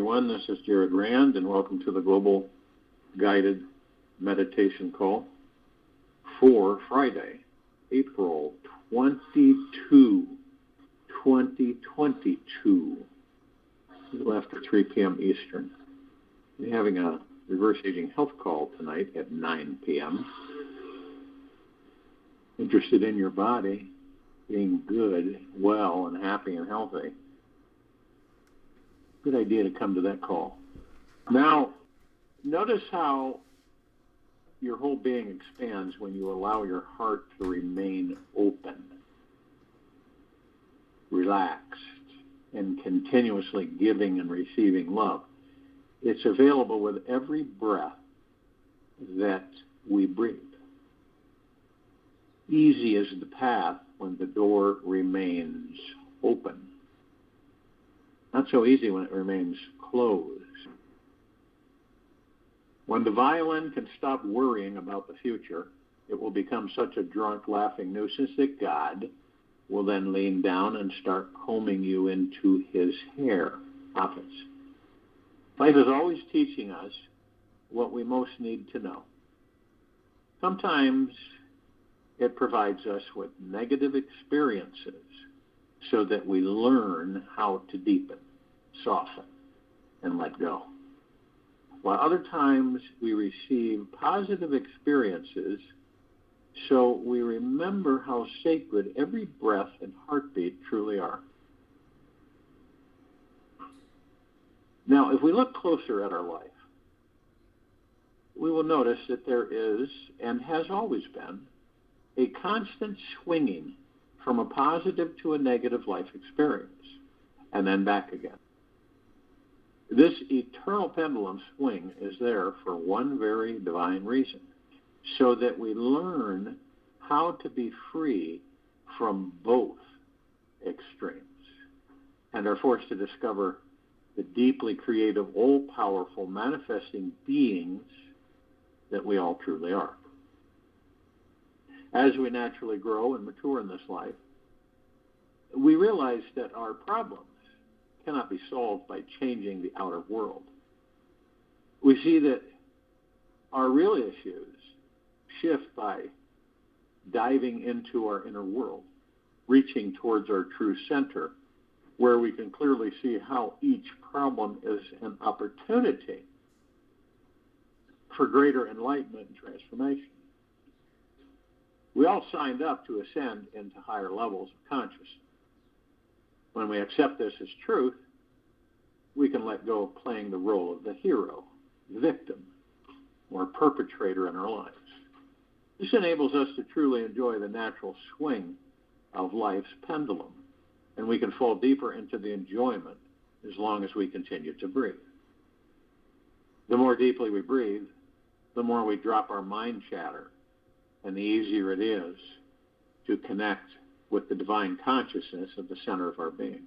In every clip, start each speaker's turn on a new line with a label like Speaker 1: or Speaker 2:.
Speaker 1: everyone. This is Jared Rand, and welcome to the Global Guided Meditation Call for Friday, April 22, 2022, a little after 3 p.m. Eastern. We're having a reverse aging health call tonight at 9 p.m. Interested in your body being good, well, and happy and healthy. Good idea to come to that call. Now, notice how your whole being expands when you allow your heart to remain open, relaxed, and continuously giving and receiving love. It's available with every breath that we breathe. Easy is the path when the door remains open. Not so easy when it remains closed. When the violin can stop worrying about the future, it will become such a drunk, laughing nuisance that God will then lean down and start combing you into his hair. Prophets. Life is always teaching us what we most need to know. Sometimes it provides us with negative experiences so that we learn how to deepen, soften, and let go. While other times we receive positive experiences so we remember how sacred every breath and heartbeat truly are. Now, if we look closer at our life, we will notice that there is, and has always been, a constant swinging from a positive to a negative life experience, and then back again. This eternal pendulum swing is there for one very divine reason, so that we learn how to be free from both extremes and are forced to discover the deeply creative, all-powerful, manifesting beings that we all truly are. As we naturally grow and mature in this life, we realize that our problems cannot be solved by changing the outer world. We see that our real issues shift by diving into our inner world, reaching towards our true center, where we can clearly see how each problem is an opportunity for greater enlightenment and transformation. We all signed up to ascend into higher levels of consciousness. When we accept this as truth, we can let go of playing the role of the hero, victim, or perpetrator in our lives. This enables us to truly enjoy the natural swing of life's pendulum, and we can fall deeper into the enjoyment as long as we continue to breathe. The more deeply we breathe, the more we drop our mind chatter, and the easier it is to connect with the divine consciousness of the center of our being.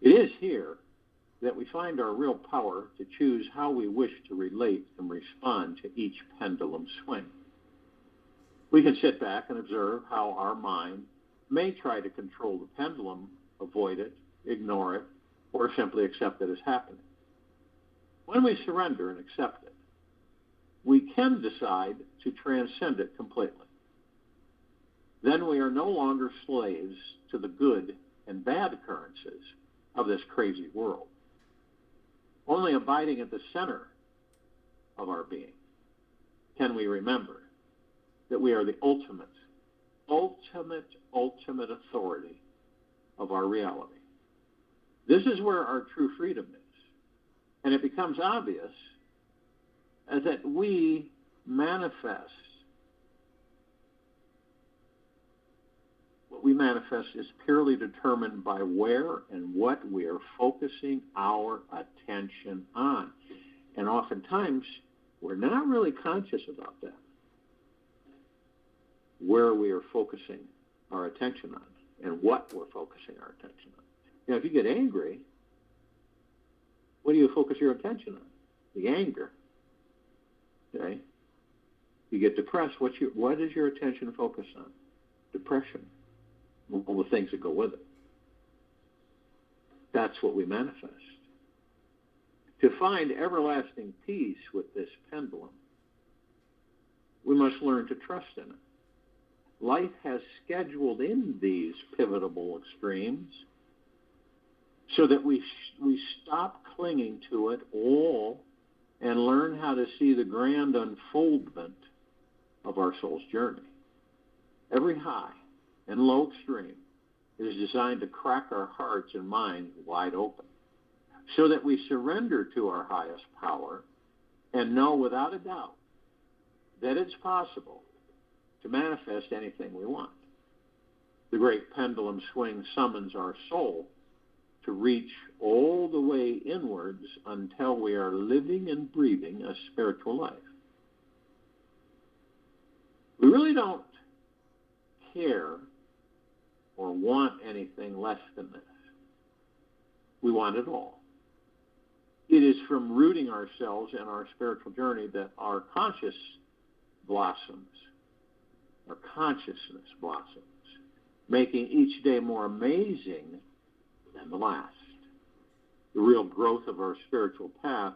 Speaker 1: It is here that we find our real power to choose how we wish to relate and respond to each pendulum swing. We can sit back and observe how our mind may try to control the pendulum, avoid it, ignore it, or simply accept it as happening. When we surrender and accept it, we can decide to transcend it completely. Then we are no longer slaves to the good and bad occurrences of this crazy world. Only abiding at the center of our being can we remember that we are the ultimate authority of our reality. This is where our true freedom is. And it becomes obvious as that we manifest. What we manifest is purely determined by where and what we are focusing our attention on. And oftentimes, we're not really conscious about that, where we are focusing our attention on and what we're focusing our attention on. Now, if you get angry, what do you focus your attention on? The anger. Okay? You get depressed, what is your attention focused on? Depression. All the things that go with it. That's what we manifest. To find everlasting peace with this pendulum, we must learn to trust in it. Life has scheduled in these pivotal extremes so that we stop clinging to it all and learn how to see the grand unfoldment of our soul's journey. Every high and low extreme is designed to crack our hearts and minds wide open so that we surrender to our highest power and know without a doubt that it's possible to manifest anything we want. The great pendulum swing summons our soul to reach all the way inwards until we are living and breathing a spiritual life. We really don't care or want anything less than this. We want it all. It is from rooting ourselves in our spiritual journey that our consciousness blossoms, making each day more amazing than the last. The real growth of our spiritual path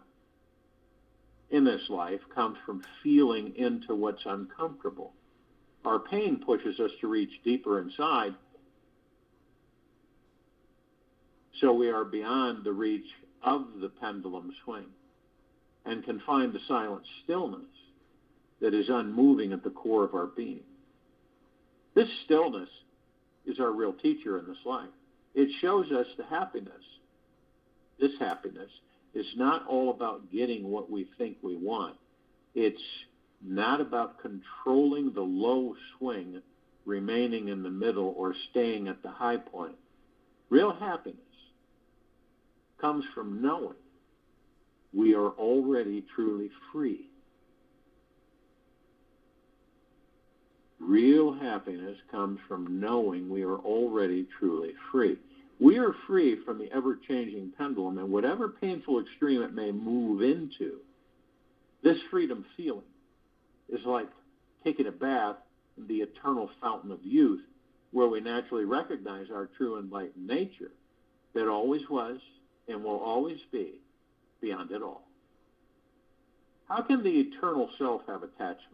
Speaker 1: in this life comes from feeling into what's uncomfortable. Our pain pushes us to reach deeper inside, so we are beyond the reach of the pendulum swing and can find the silent stillness that is unmoving at the core of our being. This stillness is our real teacher in this life. It shows us the happiness. This happiness is not all about getting what we think we want. It's not about controlling the low swing, remaining in the middle, or staying at the high point. Real happiness comes from knowing we are already truly free. Real happiness comes from knowing we are already truly free. We are free from the ever-changing pendulum, and whatever painful extreme it may move into, this freedom feeling is like taking a bath in the eternal fountain of youth, where we naturally recognize our true enlightened nature that always was and will always be beyond it all. How can the eternal self have attachments?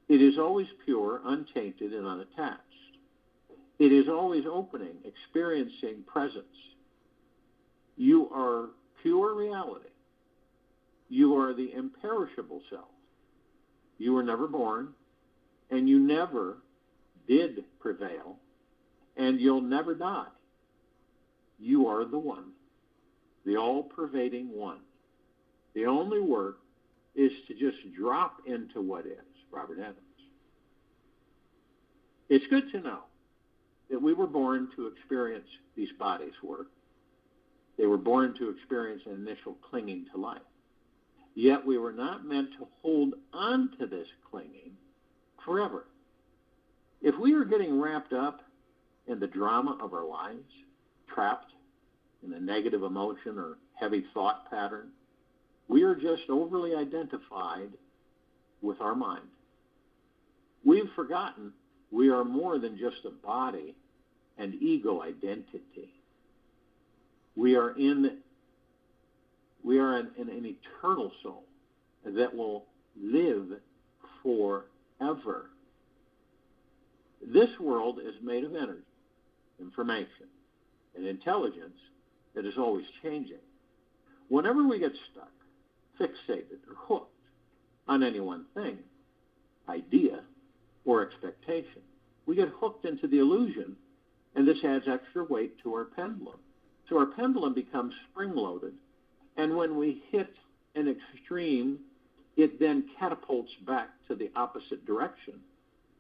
Speaker 1: It is always pure, untainted, and unattached. It is always opening, experiencing presence. You are pure reality. You are the imperishable self. You were never born, and you never did prevail, and you'll never die. You are the one, the all-pervading one. The only work is to just drop into what is. Robert Adams. It's good to know that we were born to experience these bodies' work. They were born to experience an initial clinging to life. Yet we were not meant to hold on to this clinging forever. If we are getting wrapped up in the drama of our lives, trapped in a negative emotion or heavy thought pattern, we are just overly identified with our mind. We've forgotten we are more than just a body and ego identity. We are an eternal soul that will live forever. This world is made of energy, information, and intelligence that is always changing. Whenever we get stuck, fixated, or hooked on any one thing, idea, or expectation, we get hooked into the illusion, and this adds extra weight to our pendulum. So our pendulum becomes spring-loaded, and when we hit an extreme, it then catapults back to the opposite direction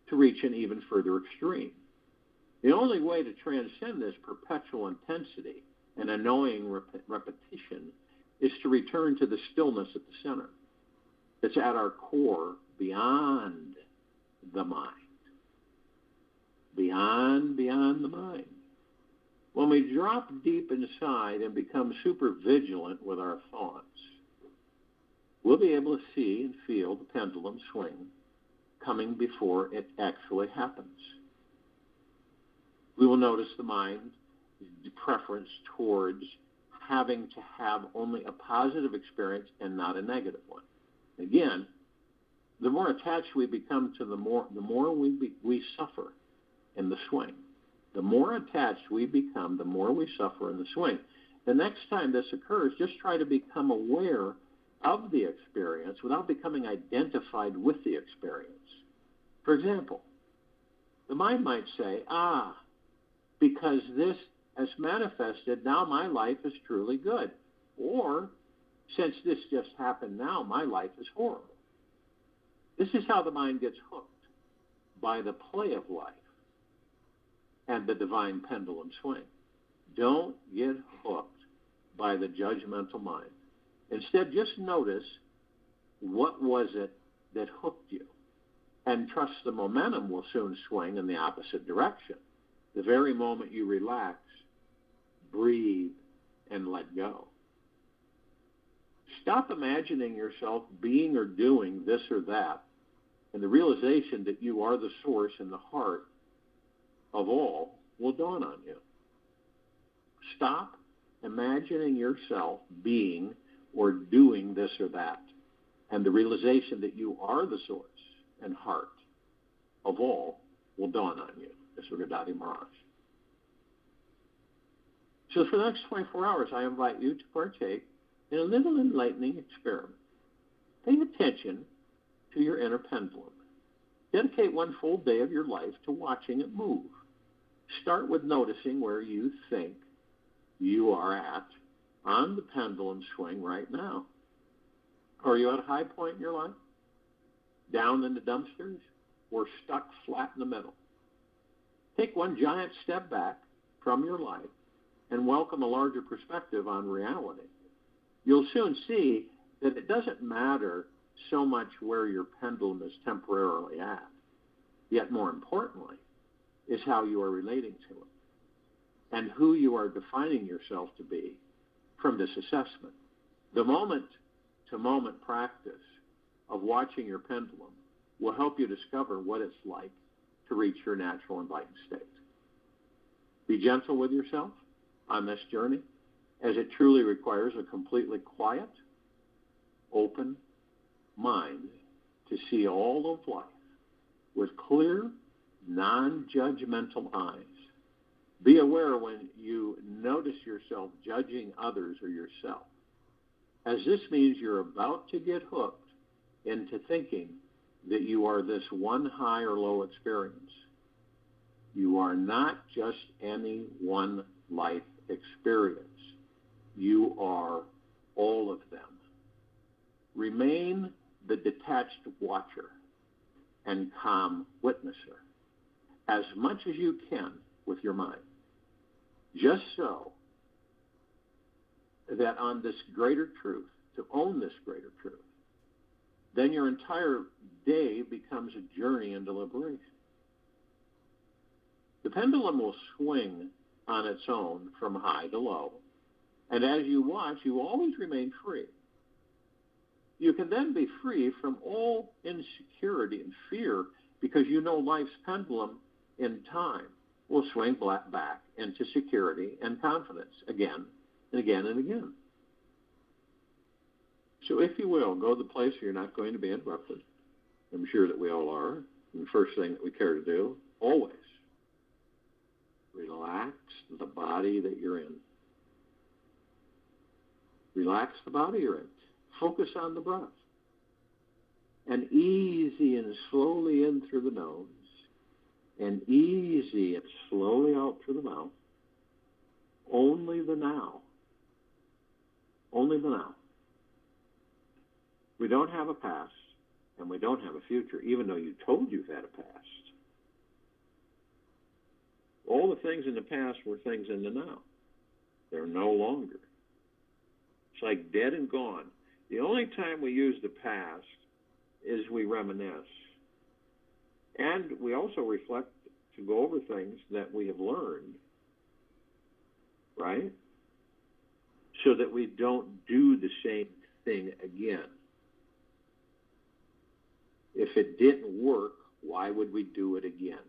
Speaker 1: to reach an even further extreme. The only way to transcend this perpetual intensity and annoying repetition is to return to the stillness at the center. It's at our core, beyond the mind. Beyond the mind. When we drop deep inside and become super vigilant with our thoughts, we'll be able to see and feel the pendulum swing coming before it actually happens. We will notice the mind's preference towards having to have only a positive experience and not a negative one. Again, the more attached we become to the more we suffer in the swing. The more attached we become, the more we suffer in the swing. The next time this occurs, just try to become aware of the experience without becoming identified with the experience. For example, the mind might say, because this has manifested, now my life is truly good. Or, since this just happened now, my life is horrible. This is how the mind gets hooked, by the play of life and the divine pendulum swing. Don't get hooked by the judgmental mind. Instead, just notice what was it that hooked you, and trust the momentum will soon swing in the opposite direction. The very moment you relax, breathe, and let go. Stop imagining yourself being or doing this or that, and the realization that you are the source and the heart of all will dawn on you. Stop imagining yourself being or doing this or that, and the realization that you are the source and heart of all will dawn on you. This is Gadati Maharaj. So for the next 24 hours, I invite you to partake in a little enlightening experiment. Pay attention to your inner pendulum. Dedicate one full day of your life to watching it move. Start with noticing where you think you are at on the pendulum swing right now. Are you at a high point in your life? Down in the dumpsters? Or stuck flat in the middle? Take one giant step back from your life and welcome a larger perspective on reality. You'll soon see that it doesn't matter so much where your pendulum is temporarily at. Yet more importantly is how you are relating to it and who you are defining yourself to be from this assessment. The moment-to-moment practice of watching your pendulum will help you discover what it's like to reach your natural enlightened state. Be gentle with yourself on this journey, as it truly requires a completely quiet, open mind to see all of life with clear, non-judgmental eyes. Be aware when you notice yourself judging others or yourself, as this means you're about to get hooked into thinking that you are this one high or low experience. You are not just any one life experience. You are all of them. Remain the detached watcher and calm witnesser as much as you can with your mind, just so that on this greater truth, to own this greater truth, then your entire day becomes a journey into liberation. The pendulum will swing on its own from high to low, and as you watch, you always remain free. You can then be free from all insecurity and fear because you know life's pendulum in time will swing back into security and confidence again and again and again. So if you will, go to the place where you're not going to be interrupted. I'm sure that we all are. And the first thing that we care to do, always, relax the body that you're in. Relax the body you're in. Focus on the breath. And easy and slowly in through the nose. And easy and slowly out through the mouth. Only the now. Only the now. We don't have a past, and we don't have a future, even though you told you've had a past. All the things in the past were things in the now. They're no longer. It's like dead and gone. The only time we use the past is we reminisce. And we also reflect to go over things that we have learned, right? So that we don't do the same thing again. If it didn't work, why would we do it again?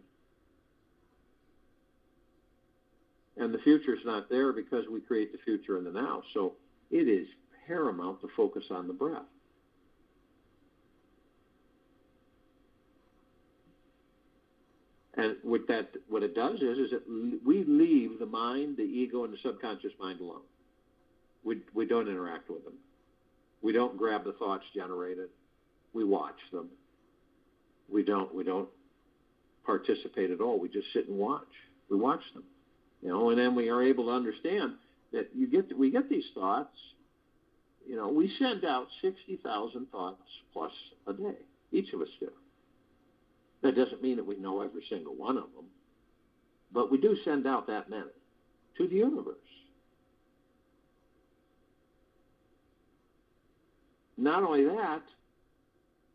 Speaker 1: And the future's not there because we create the future in the now. So it is paramount to focus on the breath. And what it does is that we leave the mind, the ego, and the subconscious mind alone. We don't interact with them. We don't grab the thoughts generated. We watch them. We don't participate at all. We just sit and watch. We watch them, and then we are able to understand that we get these thoughts. We send out 60,000 thoughts plus a day. Each of us do. That doesn't mean that we know every single one of them, but we do send out that many to the universe. Not only that,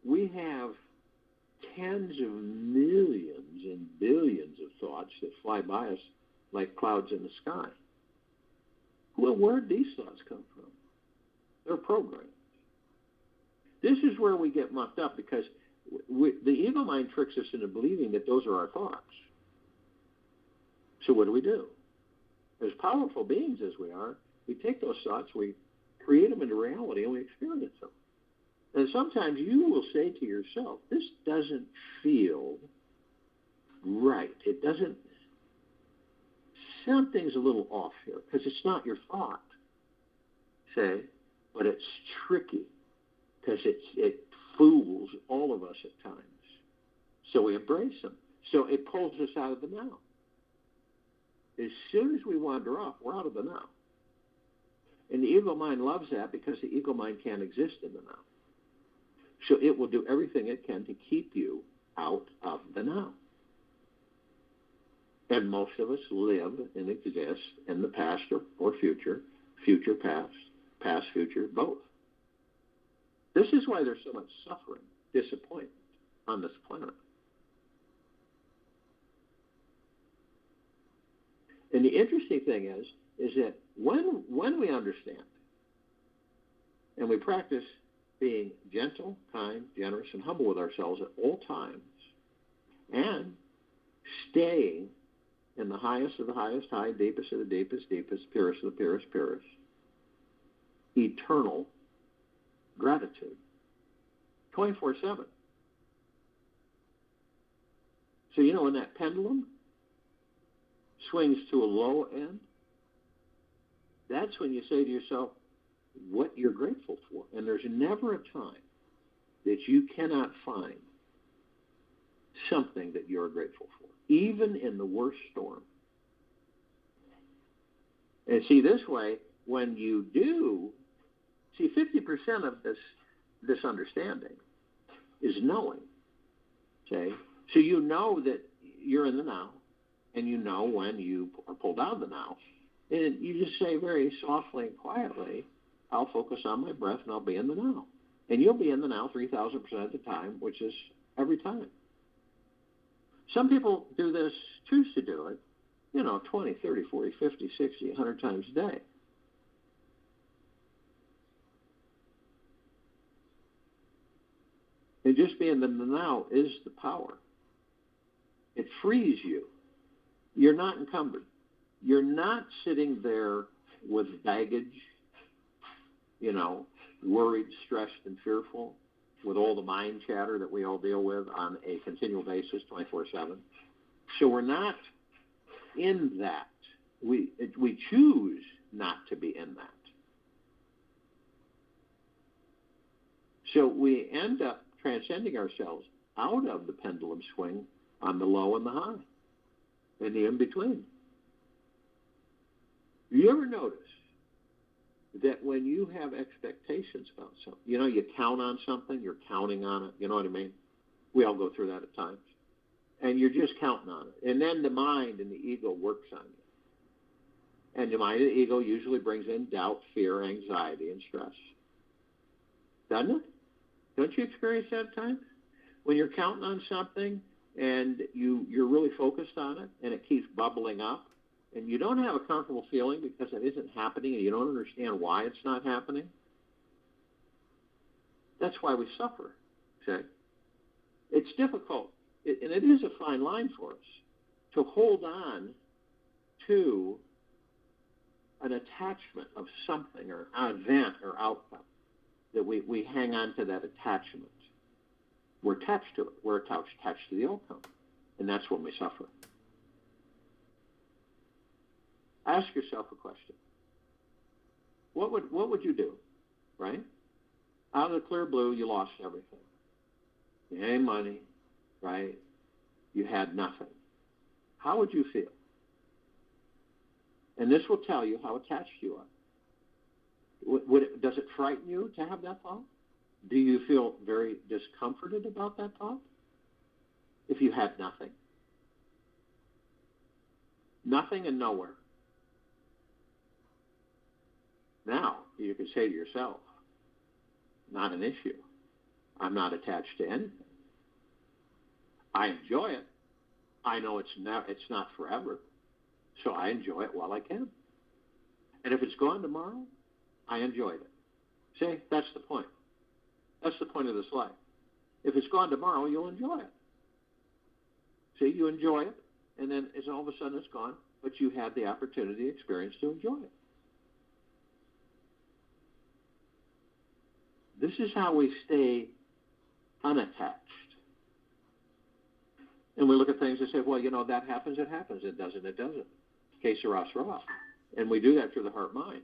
Speaker 1: we have tens of millions and billions of thoughts that fly by us like clouds in the sky. Well, where did these thoughts come from? They're programmed. This is where we get mucked up because the ego mind tricks us into believing that those are our thoughts. So what do? As powerful beings as we are, we take those thoughts, we create them into reality, and we experience them. And sometimes you will say to yourself, this doesn't feel right. It doesn't, something's a little off here because it's not your thought, say, but it's tricky because it fools all of us at times. So we embrace them. So it pulls us out of the now. As soon as we wander off, we're out of the now. And the ego mind loves that because the ego mind can't exist in the now. So it will do everything it can to keep you out of the now. And most of us live and exist in the past or future, future, past, future, both. This is why there's so much suffering, disappointment on this planet. And the interesting thing is that when we understand and we practice being gentle, kind, generous, and humble with ourselves at all times, and staying in the highest of the highest high, deepest of the deepest, purest of the purest, eternal gratitude, 24/7. So when that pendulum swings to a low end, that's when you say to yourself what you're grateful for. And there's never a time that you cannot find something that you're grateful for, even in the worst storm. And see, this way, when you do, 50% of this understanding is knowing. Okay? So you know that you're in the now, and you know when you are pulled out of the now. And you just say very softly and quietly, I'll focus on my breath and I'll be in the now. And you'll be in the now 3,000% of the time, which is every time. Some people do this, choose to do it, 20, 30, 40, 50, 60, 100 times a day. And just being in the now is the power. It frees you. You're not encumbered. You're not sitting there with baggage, worried, stressed, and fearful with all the mind chatter that we all deal with on a continual basis, 24/7. So we're not in that. We choose not to be in that. So we end up transcending ourselves out of the pendulum swing on the low and the high and the in-between. You ever notice that when you have expectations about something, you count on something, you're counting on it, you know what I mean? We all go through that at times. And you're just counting on it. And then the mind and the ego works on you. And the mind and the ego usually brings in doubt, fear, anxiety, and stress. Doesn't it? Don't you experience that at times? When you're counting on something and you're really focused on it and it keeps bubbling up, and you don't have a comfortable feeling because it isn't happening and you don't understand why it's not happening, that's why we suffer, okay? It's difficult, and it is a fine line for us to hold on to an attachment of something or an event or outcome, that we hang on to that attachment. We're attached to it. We're attached to the outcome. And that's when we suffer. Ask yourself a question. What would you do, right? Out of the clear blue, you lost everything. You had money, right? You had nothing. How would you feel? And this will tell you how attached you are. Does it frighten you to have that thought? Do you feel very discomforted about that thought? If you had nothing. Nothing and nowhere. Now, you can say to yourself, not an issue. I'm not attached to anything. I enjoy it. I know it's not forever, so I enjoy it while I can. And if it's gone tomorrow, I enjoyed it. See, that's the point. That's the point of this life. If it's gone tomorrow, you'll enjoy it. See, you enjoy it, and then it's all of a sudden it's gone, but you had the opportunity, experience to enjoy it. This is how we stay unattached. And we look at things and say, well, that happens, it happens. It doesn't, it doesn't. Que sera, sera. And we do that through the heart-mind.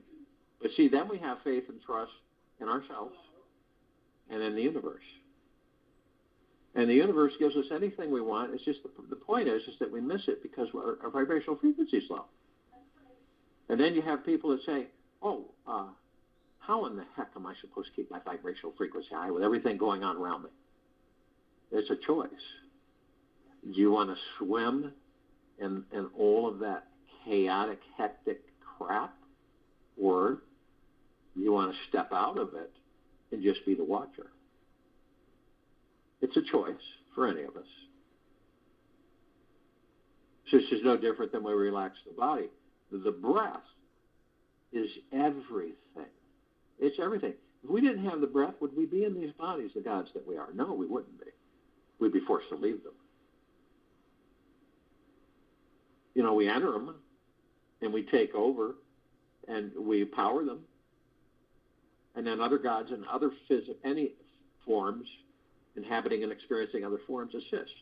Speaker 1: But see, then we have faith and trust in ourselves and in the universe. And the universe gives us anything we want. It's just the point is that we miss it because our vibrational frequency is low. And then you have people that say, how in the heck am I supposed to keep my vibrational frequency high with everything going on around me? It's a choice. Do you want to swim in all of that chaotic, hectic crap? Or you want to step out of it and just be the watcher? It's a choice for any of us. So this is no different than when we relax the body. The breath is everything. It's everything. If we didn't have the breath, would we be in these bodies, the gods that we are? No, we wouldn't be. We'd be forced to leave them. We enter them, and we take over, and we power them. And then other gods and other any forms, inhabiting and experiencing other forms, assist.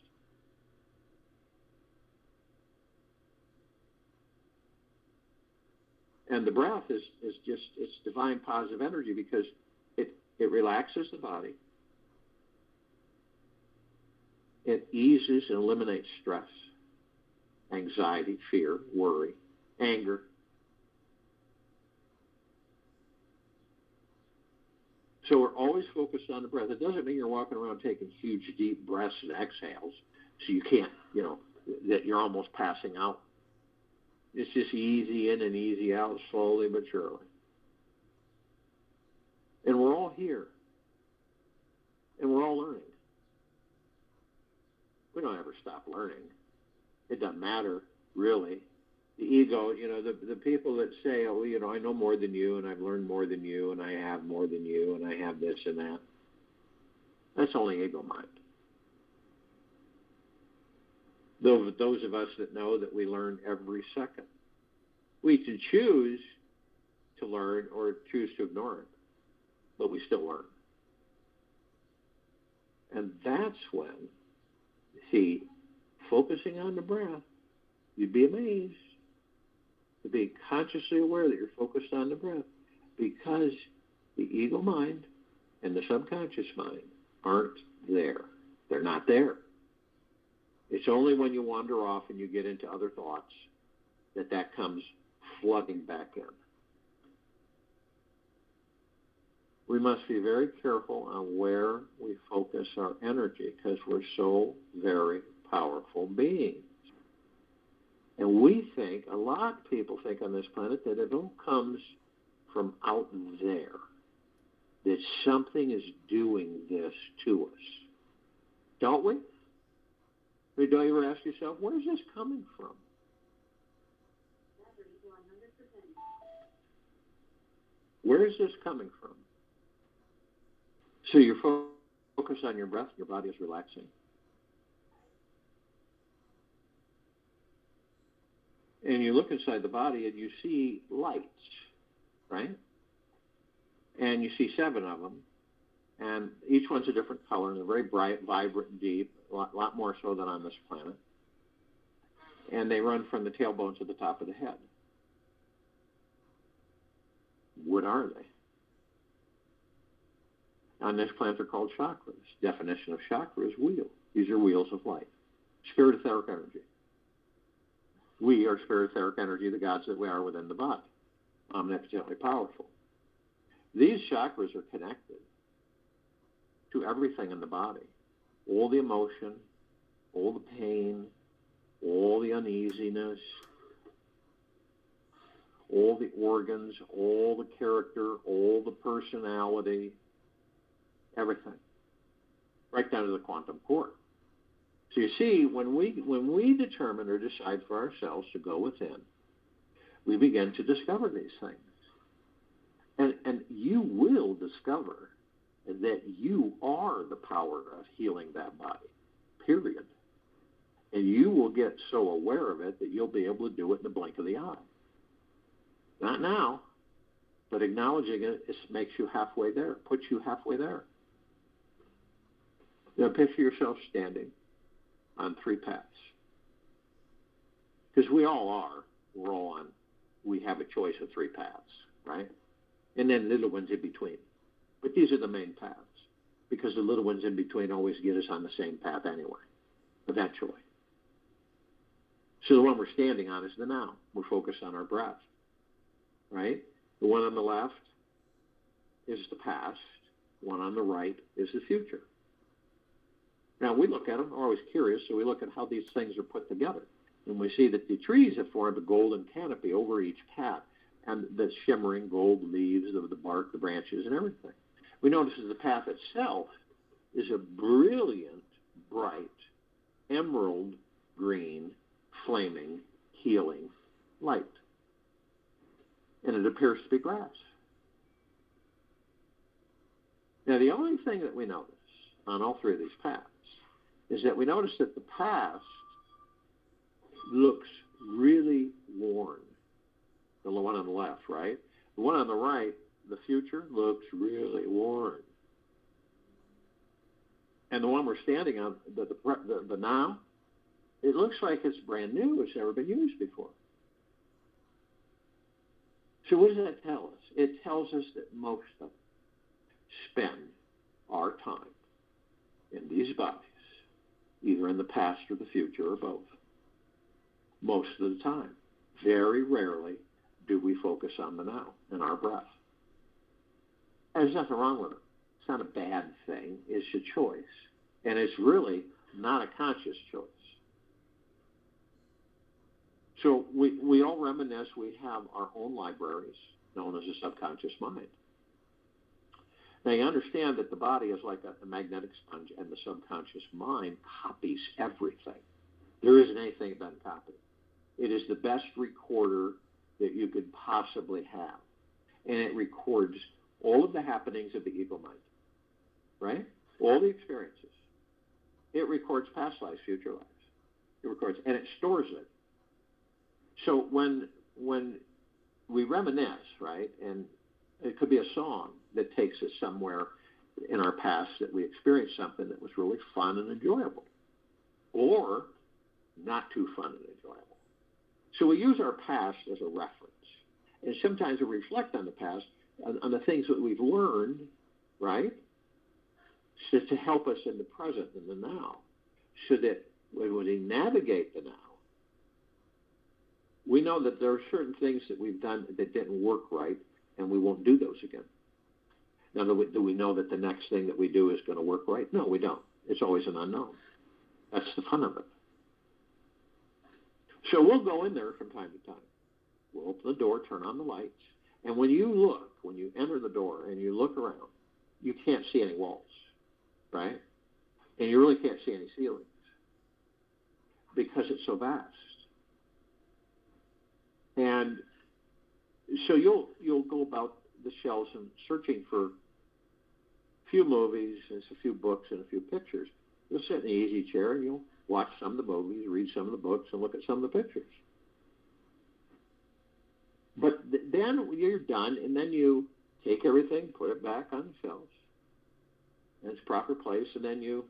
Speaker 1: And the breath is just, it's divine positive energy because it relaxes the body. It eases and eliminates stress, anxiety, fear, worry, anger. So we're always focused on the breath. It doesn't mean you're walking around taking huge, deep breaths and exhales so you can't, that you're almost passing out. It's just easy in and easy out, slowly but surely. And we're all here. And we're all learning. We don't ever stop learning. It doesn't matter, really. The ego, the people that say, I know more than you, and I've learned more than you, and I have more than you, and I have this and that. That's only ego mind. Those of us that know that we learn every second. We can choose to learn or choose to ignore it, but we still learn. And that's when, focusing on the breath, you'd be amazed to be consciously aware that you're focused on the breath, because the ego mind and the subconscious mind aren't there. They're not there. It's only when you wander off and you get into other thoughts that comes flooding back in. We must be very careful on where we focus our energy because we're so very powerful beings. And we think, a lot of people think on this planet, that it all comes from out there, that something is doing this to us. Don't we? Don't you ever ask yourself, where's this coming from? Where is this coming from? So you're focused on your breath, your body is relaxing. And you look inside the body and you see lights, right? And you see 7 of them, and each one's a different color, and they're very bright, vibrant, and deep, a lot more so than on this planet. And they run from the tailbone to the top of the head. What are they? On this planet, they're called chakras. Definition of chakra is wheel. These are wheels of life. Spirit etheric energy. We are spirit etheric energy, the gods that we are within the body. Omnipotently powerful. These chakras are connected to everything in the body. All the emotion, all the pain, all the uneasiness, all the organs, all the character, all the personality, everything. Right down to the quantum core. So you see, when we determine or decide for ourselves to go within, we begin to discover these things. And you will discover that you are the power of healing that body, period. And you will get so aware of it that you'll be able to do it in the blink of the eye. Not now, but acknowledging it makes you halfway there, puts you halfway there. Now picture yourself standing on 3 paths. Because we all are. We're all on. We have a choice of 3 paths, right? And then little ones in between. But these are the main paths. Because the little ones in between always get us on the same path anyway, eventually. So the one we're standing on is the now. We're focused on our breath, right? The one on the left is the past. The one on the right is the future. Now, we look at them, we're always curious, so we look at how these things are put together. And we see that the trees have formed a golden canopy over each path, and the shimmering gold leaves, the bark, the branches, and everything. We notice that the path itself is a brilliant, bright, emerald green, flaming, healing light. And it appears to be grass. Now, the only thing that we notice on all 3 of these paths is that we notice that the past looks really worn. The one on the left, right? The one on the right, the future, looks really worn. And the one we're standing on, the now, it looks like it's brand new. It's never been used before. So what does that tell us? It tells us that most of us spend our time in these bodies, either in the past or the future or both. Most of the time. Very rarely do we focus on the now and our breath. And there's nothing wrong with it. It's not a bad thing. It's a choice. And it's really not a conscious choice. So we all reminisce. We have our own libraries known as the subconscious mind. Now, you understand that the body is like a magnetic sponge, and the subconscious mind copies everything. There isn't anything it doesn't copy. It is the best recorder that you could possibly have. And it records all of the happenings of the ego mind, right? All the experiences. It records past lives, future lives. It records, and it stores it. So when we reminisce, right, and it could be a song that takes us somewhere in our past that we experienced something that was really fun and enjoyable, or not too fun and enjoyable. So we use our past as a reference. And sometimes we reflect on the past, on the things that we've learned, right, so to help us in the present and the now, so that when we navigate the now, we know that there are certain things that we've done that didn't work right, and we won't do those again. Now, do we know that the next thing that we do is going to work right? No, we don't. It's always an unknown. That's the fun of it. So we'll go in there from time to time. We'll open the door, turn on the lights, and when you enter the door and you look around, you can't see any walls, right? And you really can't see any ceilings because it's so vast. And so you'll go about the shelves and searching for a few movies and a few books and a few pictures. You'll sit in the easy chair and you'll watch some of the movies, read some of the books, and look at some of the pictures. then you're done, and then you take everything, put it back on the shelves in its proper place, and then you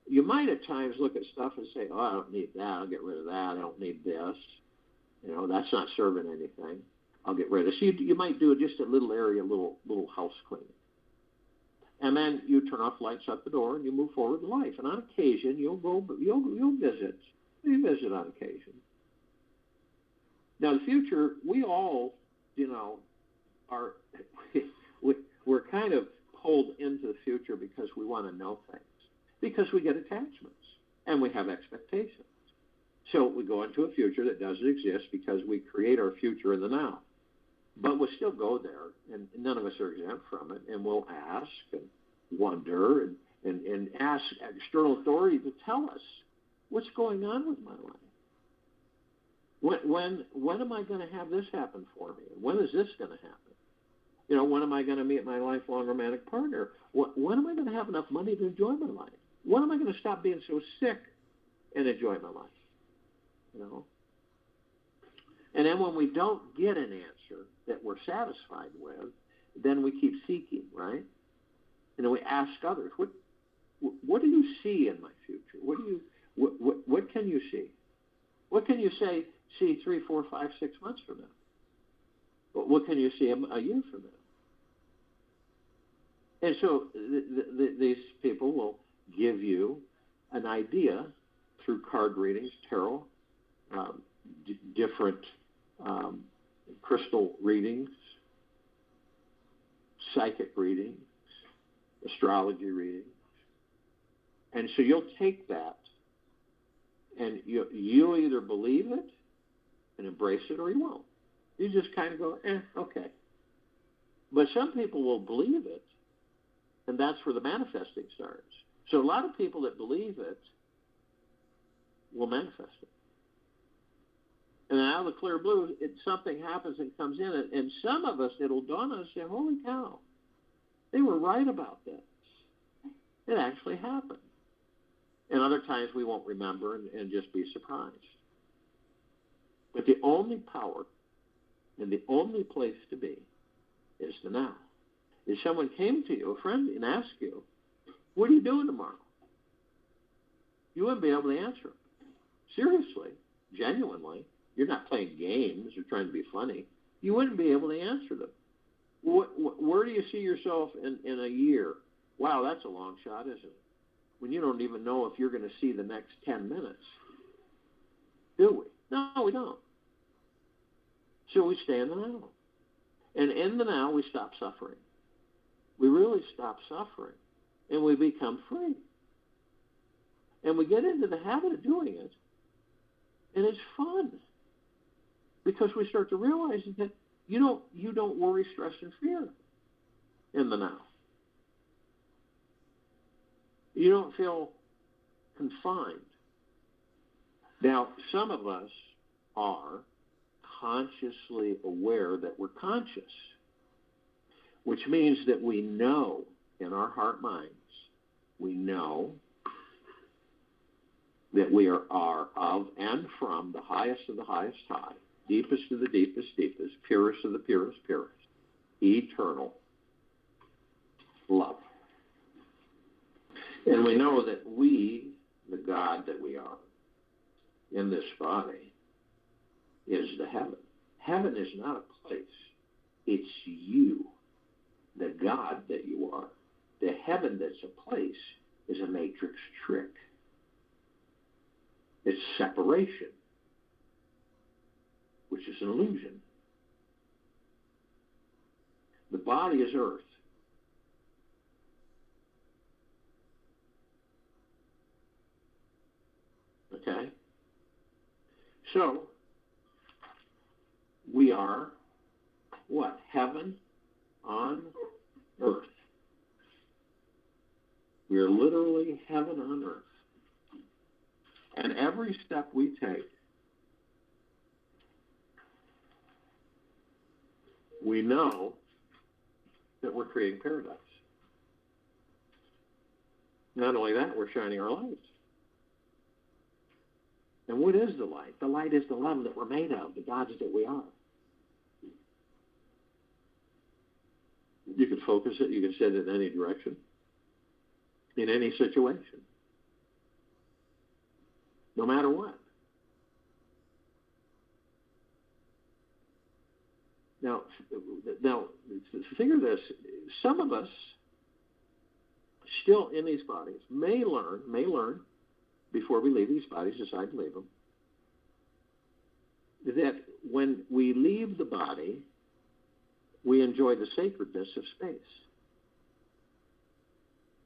Speaker 1: might at times look at stuff and say, oh, I don't need that. I'll get rid of that. I don't need this. That's not serving anything. I'll get rid of it. So you might do just a little area, little house cleaning. And then you turn off lights, shut the door, and you move forward in life. And on occasion, you'll visit. You visit on occasion. Now, the future, we all, are we're kind of pulled into the future because we want to know things, because we get attachments and we have expectations. So we go into a future that doesn't exist because we create our future in the now. But we'll still go there, and none of us are exempt from it, and we'll ask and wonder and ask external authority to tell us what's going on with my life. When am I going to have this happen for me? When is this going to happen? When am I going to meet my lifelong romantic partner? When am I going to have enough money to enjoy my life? When am I going to stop being so sick and enjoy my life? And then when we don't get an answer that we're satisfied with, then we keep seeking, right? And we ask others, what do you see in my future? What can you see? What can you see 3, 4, 5, 6 months from now? What can you see a year from now? And so these people will give you an idea through card readings, tarot, different crystal readings, psychic readings, astrology readings. And so you'll take that and you'll either believe it and embrace it or you won't. You just kind of go, okay. But some people will believe it, and that's where the manifesting starts. So a lot of people that believe it will manifest it. And out of the clear blue, something happens and comes in it. And some of us, it'll dawn on us and say, holy cow, they were right about this. It actually happened. And other times we won't remember and just be surprised. But the only power and the only place to be is the now. If someone came to you, a friend, and asked you, what are you doing tomorrow? You wouldn't be able to answer them. Seriously, genuinely. You're not playing games or trying to be funny. You wouldn't be able to answer them. Where do you see yourself in a year? Wow, that's a long shot, isn't it? When you don't even know if you're going to see the next 10 minutes. Do we? No, we don't. So we stay in the now. And in the now, we stop suffering. We really stop suffering. And we become free. And we get into the habit of doing it. And it's fun. Because we start to realize that you don't worry, stress, and fear in the now. You don't feel confined. Now, some of us are consciously aware that we're conscious, which means that we know in our heart minds, we know that we are of and from the highest of the highest high, deepest of the deepest deepest, purest of the purest purest, eternal love. And we know that we, the God that we are, in this body, is the heaven. Heaven is not a place. It's you, the God that you are. The heaven that's a place is a matrix trick. It's separation, which is an illusion. The body is earth. Okay? So, we are what? Heaven on earth. We are literally heaven on earth. And every step we take, we know that we're creating paradise. Not only that, we're shining our light. And what is the light? The light is the love that we're made of, the gods that we are. You can focus it. You can set it in any direction, in any situation, no matter what. Now, think of this. Some of us still in these bodies may learn before we leave these bodies, decide to leave them, that when we leave the body, we enjoy the sacredness of space.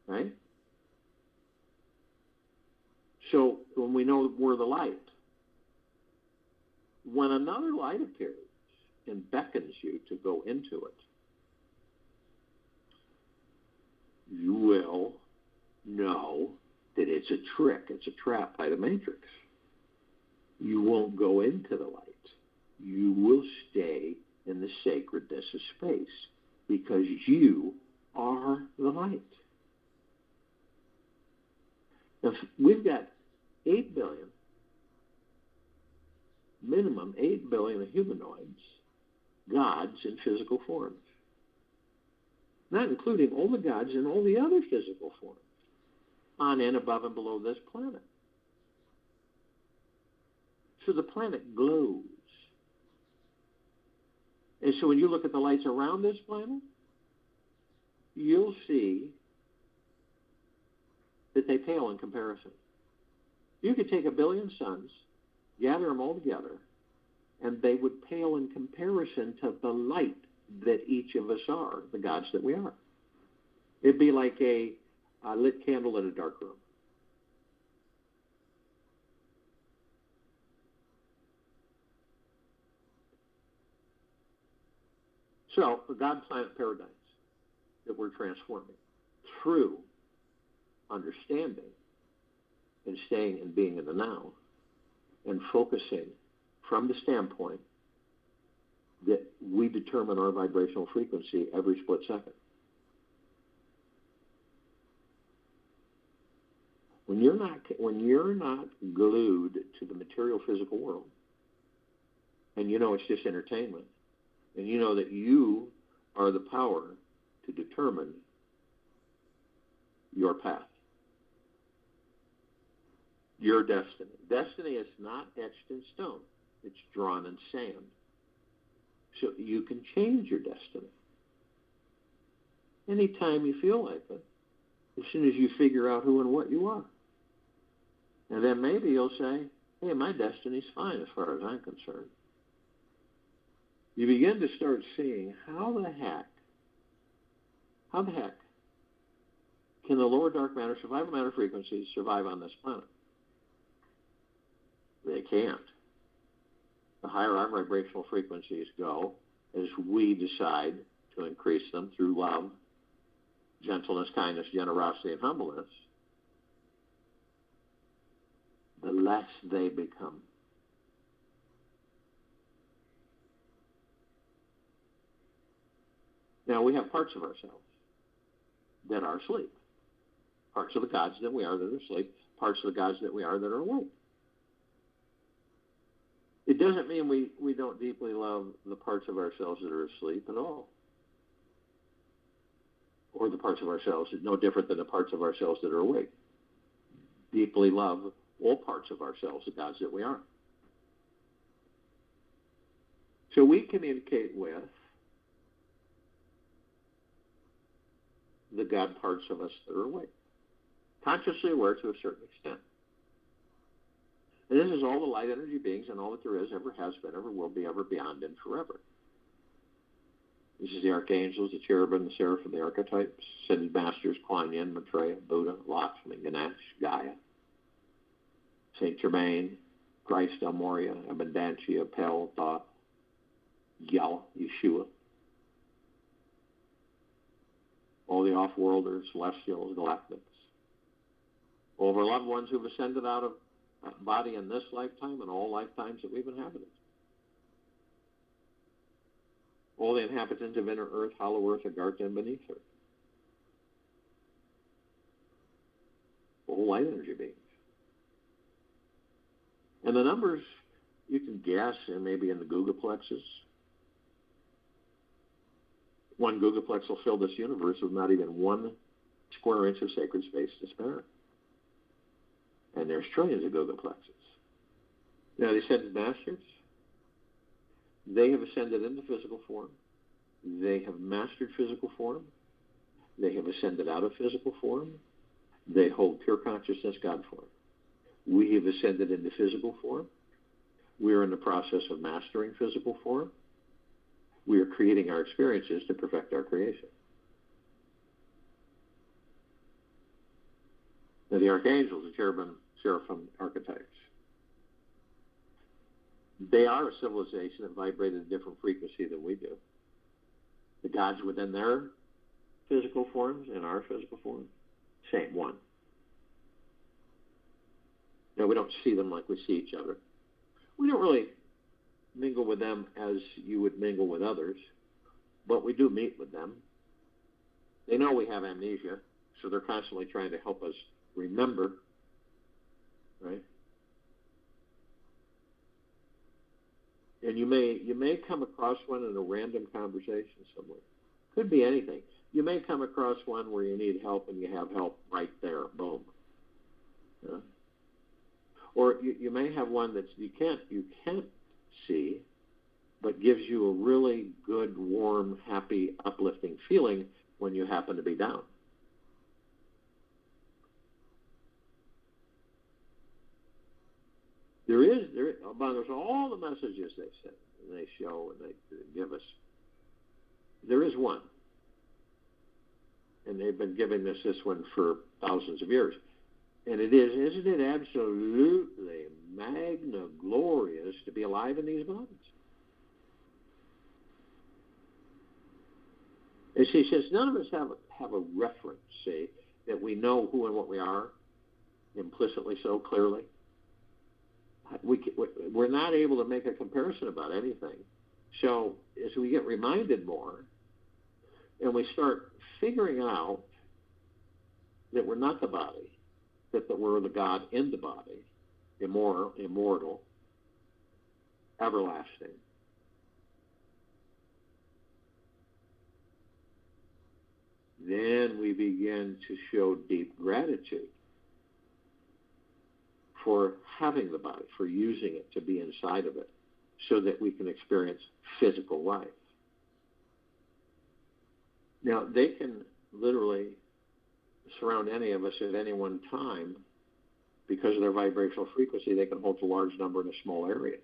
Speaker 1: Right? So when we know we're the light, when another light appears and beckons you to go into it, you will know that it's a trick, it's a trap by the Matrix. You won't go into the light. You will stay in the sacredness of space because you are the light. Now, we've got 8 billion, minimum 8 billion humanoids, gods in physical forms, not including all the gods in all the other physical forms on and above and below this planet. So the planet glows. And so when you look at the lights around this planet, you'll see that they pale in comparison. You could take 1 billion suns, gather them all together, and they would pale in comparison to the light that each of us are, the gods that we are. It'd be like a lit candle in a dark room. So, the God-planet paradigms that we're transforming through understanding and staying and being in the now and focusing from the standpoint that we determine our vibrational frequency every split second. When you're not glued to the material physical world, and you know it's just entertainment, and you know that you are the power to determine your path, your destiny. Destiny is not etched in stone. It's drawn in sand. So you can change your destiny anytime you feel like it, as soon as you figure out who and what you are. And then maybe you'll say, hey, my destiny's fine as far as I'm concerned. You begin to start seeing how the heck can the lower dark matter, survival matter frequencies survive on this planet? They can't. The higher our vibrational frequencies go, as we decide to increase them through love, gentleness, kindness, generosity, and humbleness, the less they become. Now, we have parts of ourselves that are asleep. Parts of the gods that we are that are asleep. Parts of the gods that we are that are awake. It doesn't mean we don't deeply love the parts of ourselves that are asleep at all. Or the parts of ourselves that are no different than the parts of ourselves that are awake. Deeply love all parts of ourselves, the gods that we are. So we communicate with the God parts of us that are awake, consciously aware to a certain extent. And this is all the light energy beings and all that there is, ever has been, ever will be, ever beyond, and forever. This is the archangels, the cherubim, the seraphim, the archetypes, ascended masters, Kuan Yin, Maitreya, Buddha, Lakshmi, Ganesh, Gaia, Saint Germain, Christ, El Moria, Abundantia, Pel, Thoth, Yah, Yeshua, all the off-worlders, celestials, galactics, all of our loved ones who've ascended out of body in this lifetime and all lifetimes that we've inhabited. All the inhabitants of inner earth, hollow earth, Agartha, and beneath her. All light energy beings. And the numbers, you can guess, and maybe in the Googleplexes, One googolplex will fill this universe with not even 1 square inch of sacred space to spare. And there's trillions of googolplexes. Now, the ascended masters, they have ascended into physical form. They have mastered physical form. They have ascended out of physical form. They hold pure consciousness, God form. We have ascended into physical form. We are in the process of mastering physical form. We are creating our experiences to perfect our creation. Now, the archangels, the cherubim, seraphim archetypes, they are a civilization that vibrated at a different frequency than we do. The gods within their physical forms and our physical forms, same one. Now, we don't see them like we see each other. We don't really mingle with them as you would mingle with others, but we do meet with them. They know we have amnesia, so they're constantly trying to help us remember, right? And you may come across one in a random conversation somewhere. Could be anything. You may come across one where you need help and you have help right there. Boom. Yeah. Or you may have one that you can't see, but gives you a really good, warm, happy, uplifting feeling when you happen to be down. There's all the messages they send, and they show, and they give us. There is one, and they've been giving us this one for thousands of years. And isn't it absolutely magna glorious to be alive in these bodies? And she says, none of us have a reference, see, that we know who and what we are, implicitly so clearly. We're not able to make a comparison about anything. So as we get reminded more, and we start figuring out that we're not the body, that we're the God in the body, immortal, everlasting, then we begin to show deep gratitude for having the body, for using it to be inside of it, so that we can experience physical life. Now, they can literally surround any of us at any one time. Because of their vibrational frequency, they can hold a large number in a small area.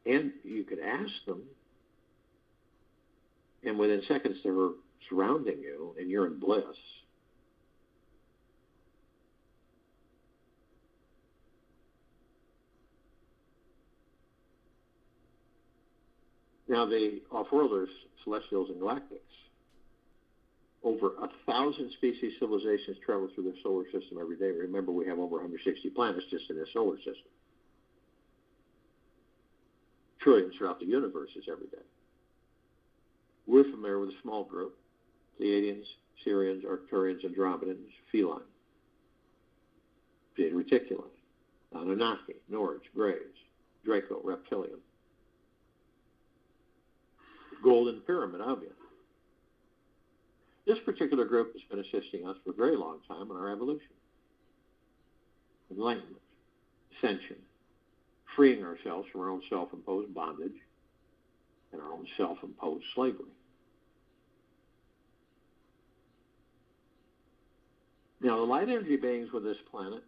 Speaker 1: And you could ask them, and within seconds they're surrounding you, and you're in bliss. Now, the off-worlders, celestials, and galactics, over 1,000 species civilizations travel through the solar system every day. Remember, we have over 160 planets just in the solar system. Trillions throughout the universes every day. We're familiar with a small group: Pleiadians, Sirians, Arcturians, Andromedans, Feline, Zeta Reticuli, Anunnaki, Nords, Greys, Draco, Reptilian, Golden Pyramid, obviously. This particular group has been assisting us for a very long time in our evolution, enlightenment, ascension, freeing ourselves from our own self-imposed bondage and our own self-imposed slavery. Now, the light energy beings with this planet,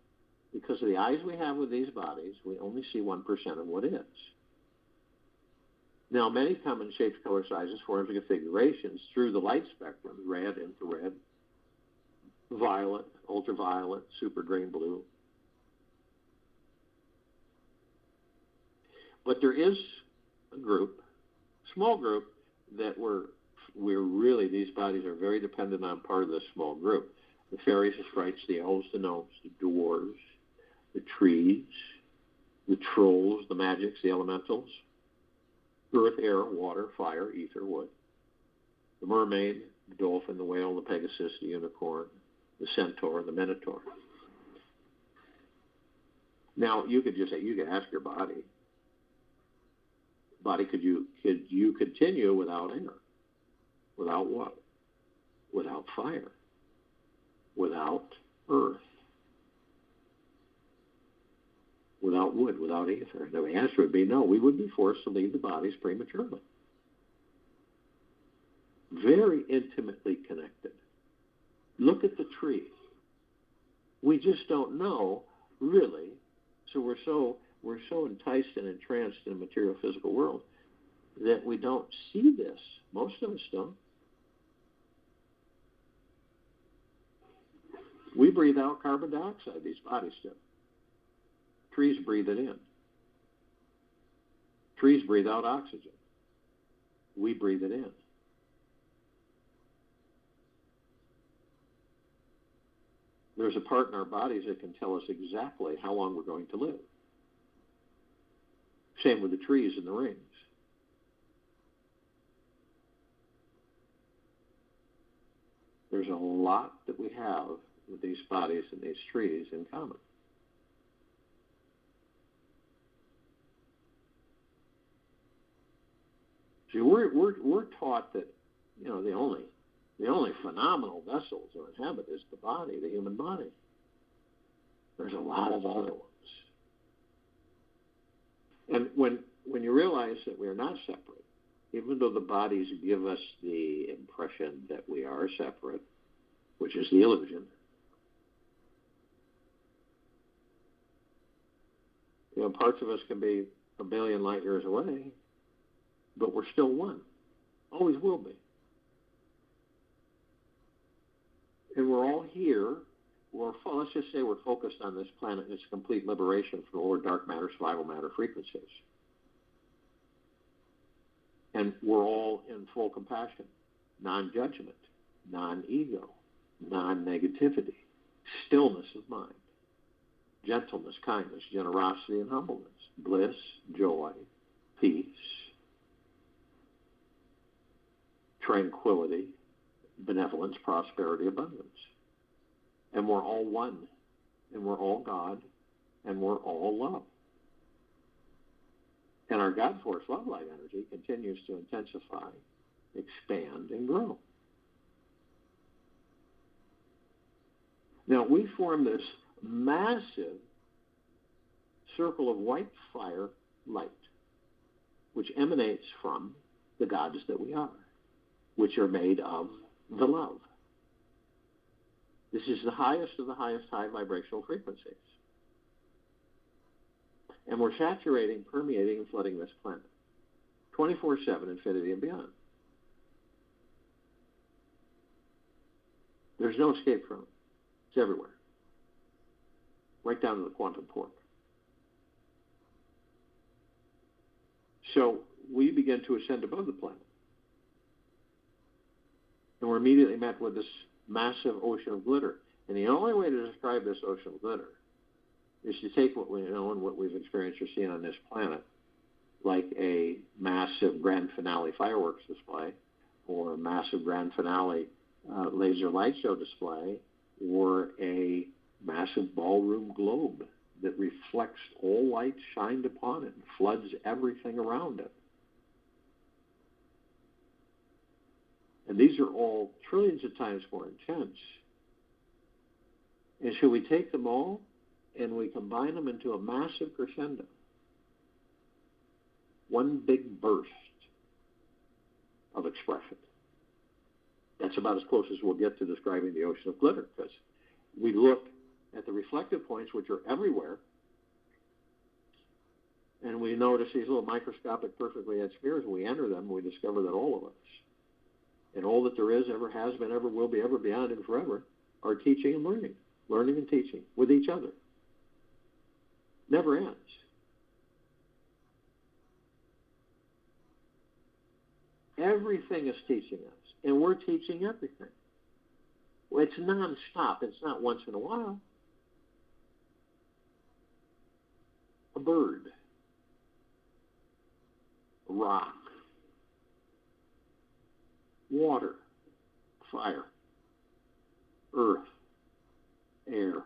Speaker 1: because of the eyes we have with these bodies, we only see 1% of what is. Now, many come in shapes, color, sizes, forms, and configurations through the light spectrum: red, infrared, violet, ultraviolet, super green, blue. But there is a group, small group, that we're really, these bodies are very dependent on part of this small group. The fairies, the sprites, the elves, the gnomes, the dwarves, the trees, the trolls, the magics, the elementals, earth, air, water, fire, ether, wood, the mermaid, the dolphin, the whale, the pegasus, the unicorn, the centaur, the minotaur. Now, you could ask your body, Body, could you continue without air? Without what? Without fire? Without earth? Without wood? Without ether? The answer would be no. We would be forced to leave the bodies prematurely. Very intimately connected. Look at the trees. We just don't know, really. So we're so enticed and entranced in the material physical world that we don't see this. Most of us don't. We breathe out carbon dioxide, these bodies do. Trees breathe it in. Trees breathe out oxygen. We breathe it in. There's a part in our bodies that can tell us exactly how long we're going to live. Same with the trees and the rings. There's a lot that we have with these bodies and these trees in common. See, we're taught that, you know, the only phenomenal vessel to inhabit is the body, the human body. There's a lot of other ones. And when you realize that we are not separate, even though the bodies give us the impression that we are separate, which is the illusion, you know, parts of us can be a billion light years away, but we're still one. Always will be. And we're all here. Let's just say we're focused on this planet and its complete liberation from lower dark matter, survival matter frequencies. And we're all in full compassion, non-judgment, non-ego, non-negativity, stillness of mind, gentleness, kindness, generosity, and humbleness, bliss, joy, peace, tranquility, benevolence, prosperity, abundance. And we're all one, and we're all God, and we're all love. And our God force love light energy continues to intensify, expand, and grow. Now, we form this massive circle of white fire light, which emanates from the gods that we are, which are made of the love. This is the highest of the highest high vibrational frequencies. And we're saturating, permeating, and flooding this planet 24/7, infinity and beyond. There's no escape from it. It's everywhere. Right down to the quantum quark. So we begin to ascend above the planet. And we're immediately met with this massive ocean of glitter. And the only way to describe this ocean of glitter is to take what we know and what we've experienced or seen on this planet, like a massive grand finale fireworks display, or a massive grand finale laser light show display, or a massive ballroom globe that reflects all light shined upon it and floods everything around it. And these are all trillions of times more intense. And so we take them all and we combine them into a massive crescendo. One big burst of expression. That's about as close as we'll get to describing the ocean of glitter, because we look at the reflective points, which are everywhere, and we notice these little microscopic, perfectly etched mirrors, and we enter them, and we discover that all of us, and all that there is, ever has been, ever will be, ever beyond, and forever, are teaching and learning and teaching with each other. Never ends. Everything is teaching us, and we're teaching everything. Well, it's nonstop. It's not once in a while. A bird, a rock, water, fire, earth, air,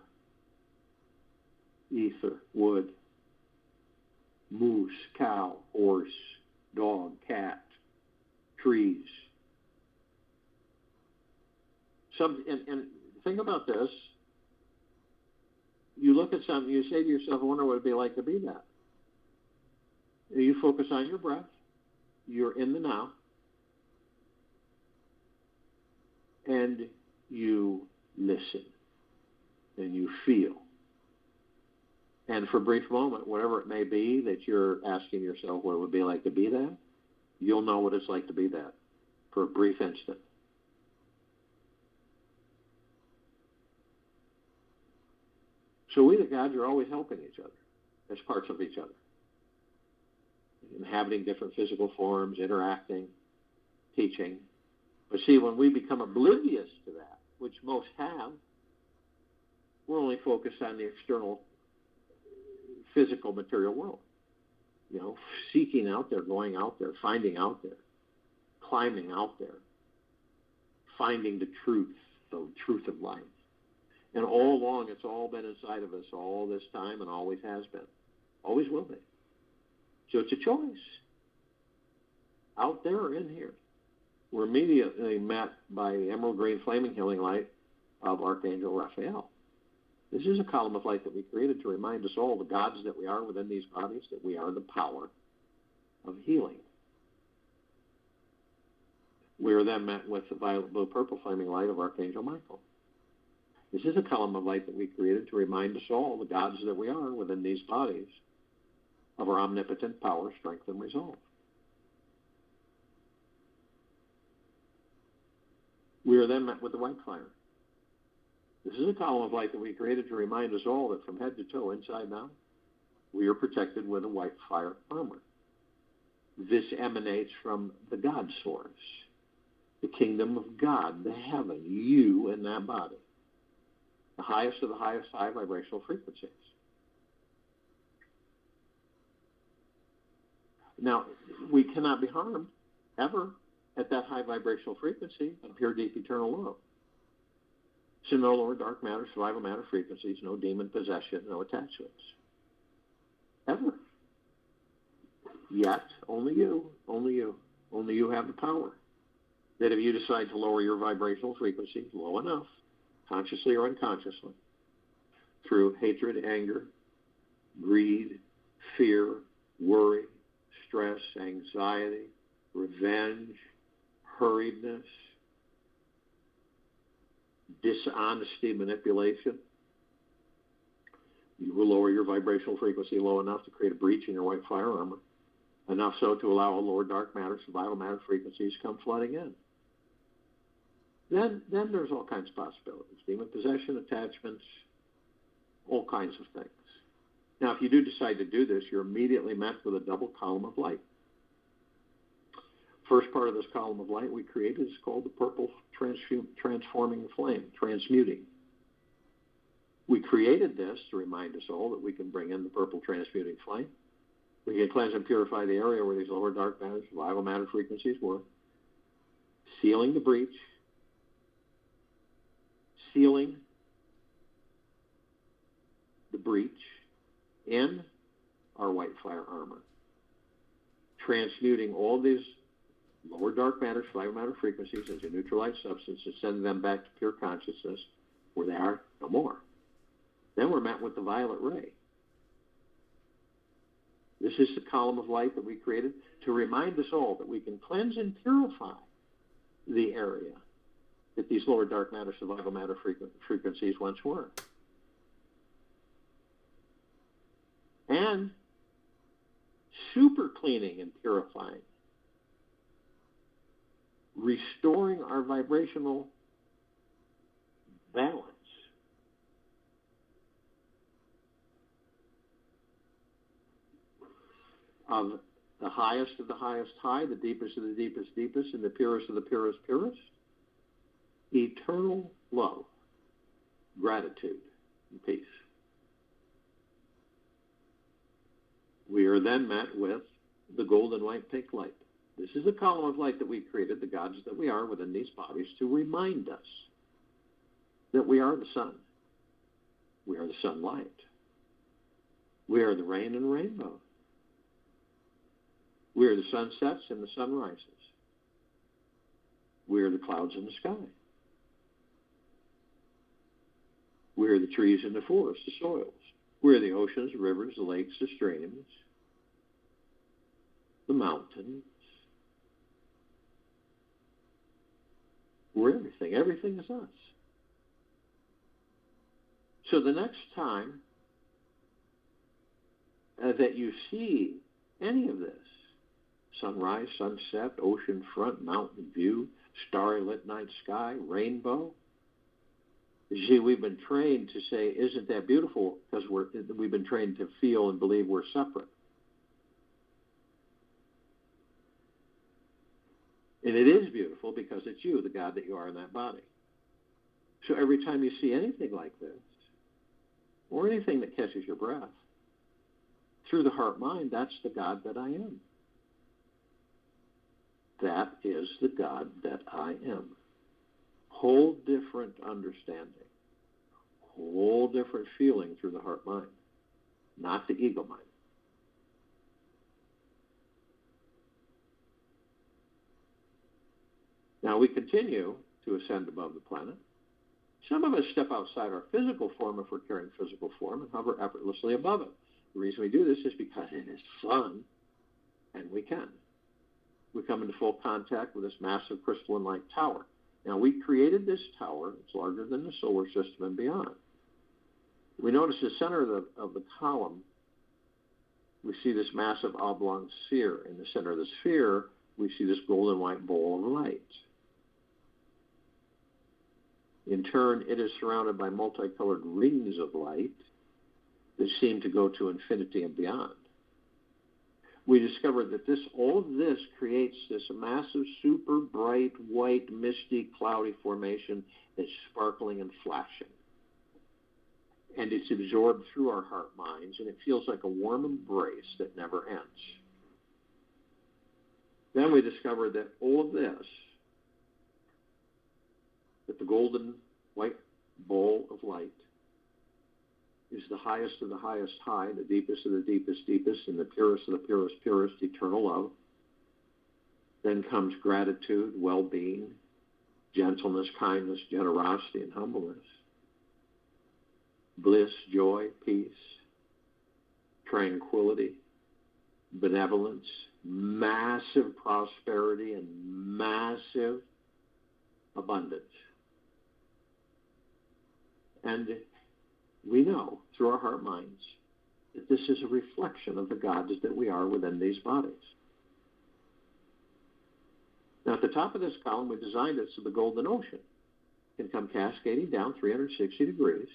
Speaker 1: ether, wood, moose, cow, horse, dog, cat, trees. And think about this. You look at something, you say to yourself, I wonder what it'd be like to be that. You focus on your breath. You're in the now. And you listen. And you feel. And for a brief moment, whatever it may be that you're asking yourself what it would be like to be that, you'll know what it's like to be that for a brief instant. So we, the gods, are always helping each other as parts of each other. Inhabiting different physical forms, interacting, teaching. But see, when we become oblivious to that, which most have, we're only focused on the external physical material world. You know, seeking out there, going out there, finding out there, climbing out there, finding the truth of life. And all along, it's all been inside of us all this time and always has been. Always will be. So it's a choice. Out there or in here. We're immediately met by the emerald green flaming healing light of Archangel Raphael. This is a column of light that we created to remind us all, the gods that we are within these bodies, that we are the power of healing. We are then met with the violet, blue, purple flaming light of Archangel Michael. This is a column of light that we created to remind us all, the gods that we are within these bodies, of our omnipotent power, strength, and resolve. We are then met with the white fire. This is a column of light that we created to remind us all that from head to toe, inside and out, we are protected with a white fire armor. This emanates from the God source, the kingdom of God, the heaven, you in that body. The highest of the highest high vibrational frequencies. Now, we cannot be harmed, ever, at that high vibrational frequency of pure, deep, eternal love. So no lower dark matter, survival matter frequencies, no demon possession, no attachments. Ever. Yet, only you have the power. That if you decide to lower your vibrational frequency low enough, consciously or unconsciously, through hatred, anger, greed, fear, worry, stress, anxiety, revenge, hurriedness, dishonesty, manipulation, you will lower your vibrational frequency low enough to create a breach in your white fire armor, enough so to allow lower dark matter, survival matter frequencies come flooding in. Then there's all kinds of possibilities. Demon possession, attachments, all kinds of things. Now, if you do decide to do this, you're immediately met with a double column of light. First part of this column of light we created is called the purple transforming flame, transmuting. We created this to remind us all that we can bring in the purple transmuting flame. We can cleanse and purify the area where these lower dark matter, survival matter frequencies were, sealing the breach, sealing the breach in our white fire armor, transmuting all these lower dark matter, survival matter frequencies into neutral light substance and sending them back to pure consciousness where they are no more. Then we're met with the violet ray. This is the column of light that we created to remind us all that we can cleanse and purify the area that these lower dark matter, survival matter frequencies once were. And super cleaning and purifying, restoring our vibrational balance. Of the highest high, the deepest of the deepest deepest, and the purest of the purest purest, eternal love, gratitude, and peace. We are then met with the golden white pink light. This is a column of light that we created, the gods that we are within these bodies, to remind us that we are the sun. We are the sunlight. We are the rain and rainbow. We are the sunsets and the sunrises. We are the clouds in the sky. We are the trees in the forest, the soils. We are the oceans, the rivers, the lakes, the streams, the mountains. We're everything. Everything is us. So the next time that you see any of this, sunrise, sunset, ocean front, mountain view, starry lit night sky, rainbow, you see, we've been trained to say, isn't that beautiful? Because we've been trained to feel and believe we're separate. And it is beautiful because it's you, the God that you are in that body. So every time you see anything like this, or anything that catches your breath, through the heart-mind, that's the God that I am. That is the God that I am. Whole different understanding. Whole different feeling through the heart-mind, not the ego-mind. Now we continue to ascend above the planet. Some of us step outside our physical form if we're carrying physical form and hover effortlessly above it. The reason we do this is because it is fun, and we can. We come into full contact with this massive crystalline light tower. Now, we created this tower. It's larger than the solar system and beyond. We notice the center of the column, we see this massive oblong sphere. In the center of the sphere, we see this golden white bowl of light. In turn, it is surrounded by multicolored rings of light that seem to go to infinity and beyond. We discovered that all of this creates this massive, super bright, white, misty, cloudy formation that's sparkling and flashing. And it's absorbed through our heart minds, and it feels like a warm embrace that never ends. Then we discovered that all of this, that the golden white bowl of light, is the highest of the highest high, the deepest of the deepest deepest, and the purest of the purest purest, eternal love. Then comes gratitude, well-being, gentleness, kindness, generosity, and humbleness. Bliss, joy, peace, tranquility, benevolence, massive prosperity, and massive abundance. And we know through our heart minds that this is a reflection of the gods that we are within these bodies. Now, at the top of this column, we designed it so the golden ocean can come cascading down 360 degrees,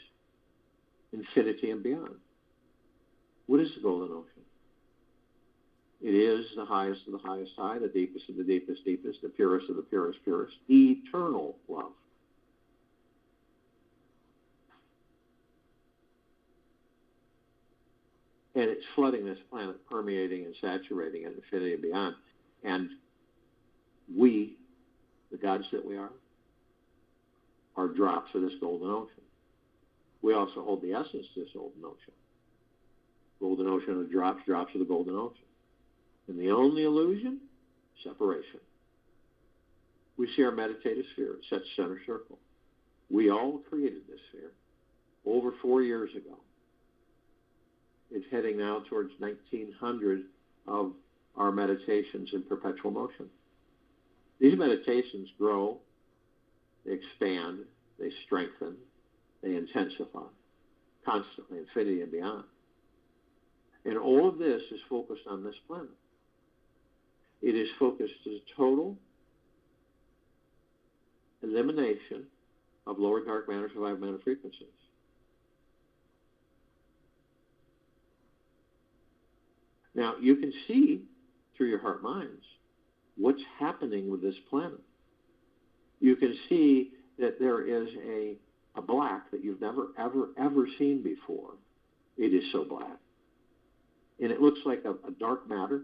Speaker 1: infinity and beyond. What is the golden ocean? It is the highest of the highest high, the deepest of the deepest deepest, the purest of the purest purest, eternal love. And it's flooding this planet, permeating and saturating it, infinity and beyond. And we, the gods that we are drops of this golden ocean. We also hold the essence to this golden ocean. Golden ocean of drops, drops of the golden ocean. And the only illusion, separation. We see our meditative sphere. It sets center circle. We all created this sphere over 4 years ago. It's heading now towards 1900 of our meditations in perpetual motion. These meditations grow, they expand, they strengthen, they intensify, constantly, infinity and beyond. And all of this is focused on this planet. It is focused to total elimination of lower dark matter, survival matter frequencies. Now, you can see through your heart minds what's happening with this planet. You can see that there is a black that you've never, ever, ever seen before. It is so black. And it looks like a dark matter,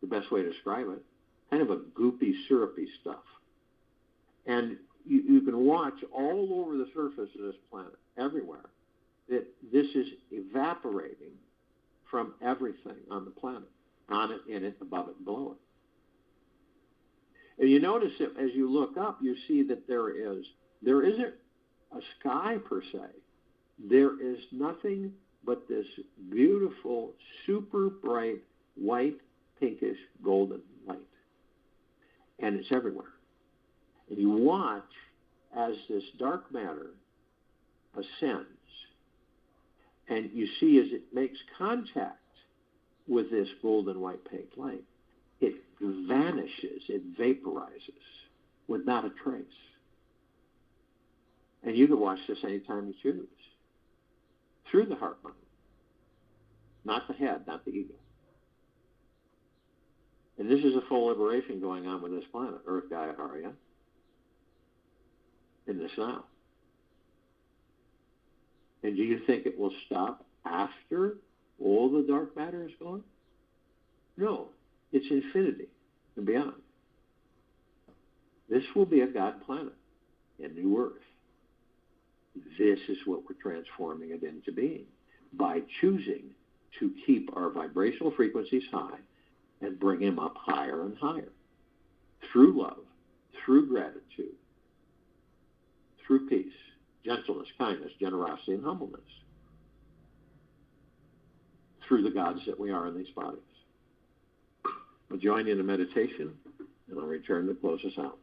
Speaker 1: the best way to describe it, kind of a goopy, syrupy stuff. And you can watch all over the surface of this planet, everywhere, that this is evaporating from everything on the planet. on it, in it, above it, below it. And you notice that as you look up, you see that there isn't a sky per se. There is nothing but this beautiful, super bright, white, pinkish, golden light. And it's everywhere. And you watch as this dark matter ascends, and you see as it makes contact with this golden white pink light, it vanishes, it vaporizes with not a trace. And you can watch this anytime you choose, through the heart mind, not the head, not the ego. And this is a full liberation going on with this planet, Earth, Gaia, Arya, in this now. And do you think it will stop after all the dark matter is gone? No, it's infinity and beyond. This will be a God planet, a new Earth. This is what we're transforming it into being by choosing to keep our vibrational frequencies high and bring them up higher and higher through love, through gratitude, through peace, gentleness, kindness, generosity, and humbleness, through the gods that we are in these bodies. I'll join you in a meditation, and I'll return to close us out.